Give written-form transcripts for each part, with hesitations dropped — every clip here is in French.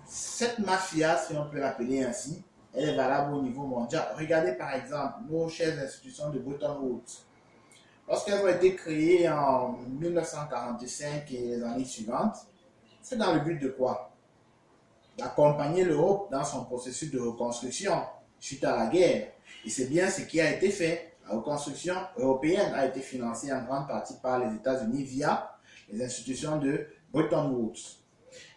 Cette mafia, si on peut l'appeler ainsi, elle est valable au niveau mondial. Regardez par exemple nos chères institutions de Bretton Woods. Lorsqu'elles ont été créées en 1945 et les années suivantes, c'est dans le but de quoi? D'accompagner l'Europe dans son processus de reconstruction suite à la guerre. Et c'est bien ce qui a été fait. La reconstruction européenne a été financée en grande partie par les États-Unis via les institutions de Bretton Woods.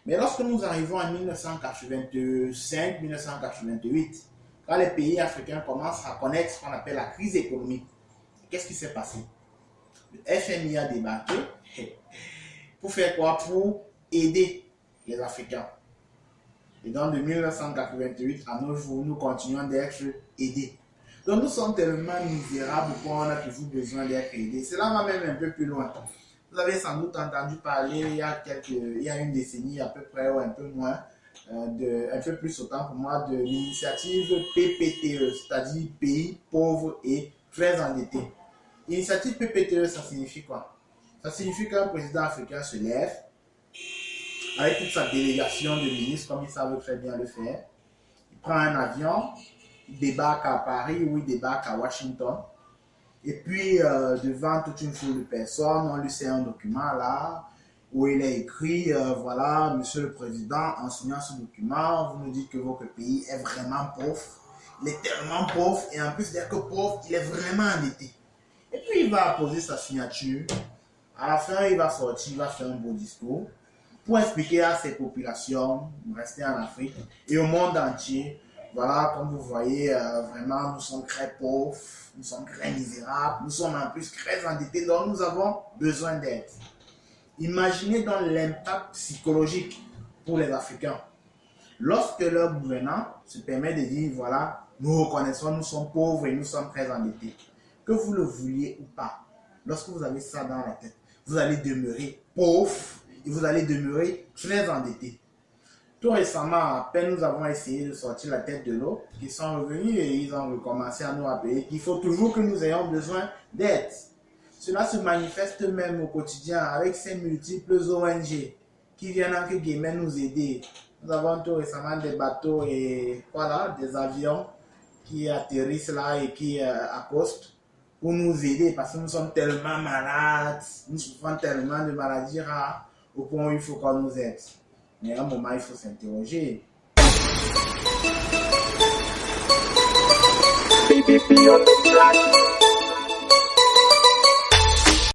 Mais lorsque nous arrivons en 1985-1988, quand les pays africains commencent à connaître ce qu'on appelle la crise économique, qu'est-ce qui s'est passé? Le FMI a débarqué pour faire quoi? Pour aider les Africains. Et donc de 1988 à nos jours, nous continuons d'être aidés. Donc nous sommes tellement misérables qu'on a toujours besoin d'être aidés. Cela va même un peu plus loin. Vous avez sans doute entendu parler il y a une décennie à peu près ou un peu moins, un peu plus autant pour moi, de l'initiative PPTE, c'est-à-dire pays pauvres et très endettés. L'initiative PPTE, ça signifie quoi? Ça signifie qu'un président africain se lève avec toute sa délégation de ministres, comme ils savent très bien le faire. Il prend un avion, il débarque à Paris ou il débarque à Washington. Et puis, devant toute une foule de personnes, on lui sert un document là, où il est écrit, voilà, Monsieur le Président, en signant ce document, vous nous dites que votre pays est vraiment pauvre. Il est tellement pauvre, et en plus d'être pauvre, il est vraiment endetté. Et puis, il va poser sa signature. À la fin, il va sortir, il va faire un beau discours pour expliquer à ses populations, rester en Afrique et au monde entier. Voilà, comme vous voyez, vraiment, nous sommes très pauvres, nous sommes très misérables, nous sommes en plus très endettés, donc nous avons besoin d'aide. Imaginez donc l'impact psychologique pour les Africains. Lorsque leur gouvernant se permet de dire, voilà, nous reconnaissons, nous sommes pauvres et nous sommes très endettés. Que vous le vouliez ou pas, lorsque vous avez ça dans la tête, vous allez demeurer pauvre et vous allez demeurer très endetté. Tout récemment, à peine nous avons essayé de sortir la tête de l'eau, ils sont revenus et ils ont recommencé à nous rappeler qu'il faut toujours que nous ayons besoin d'aide. Cela se manifeste même au quotidien avec ces multiples ONG qui viennent en guillemets nous aider. Nous avons tout récemment des bateaux et voilà, des avions qui atterrissent là et qui accostent pour nous aider parce que nous sommes tellement malades, nous souffrons tellement de maladies rares au point où il faut qu'on nous aide. Mais à un moment, il faut s'interroger. Baby, be on the track.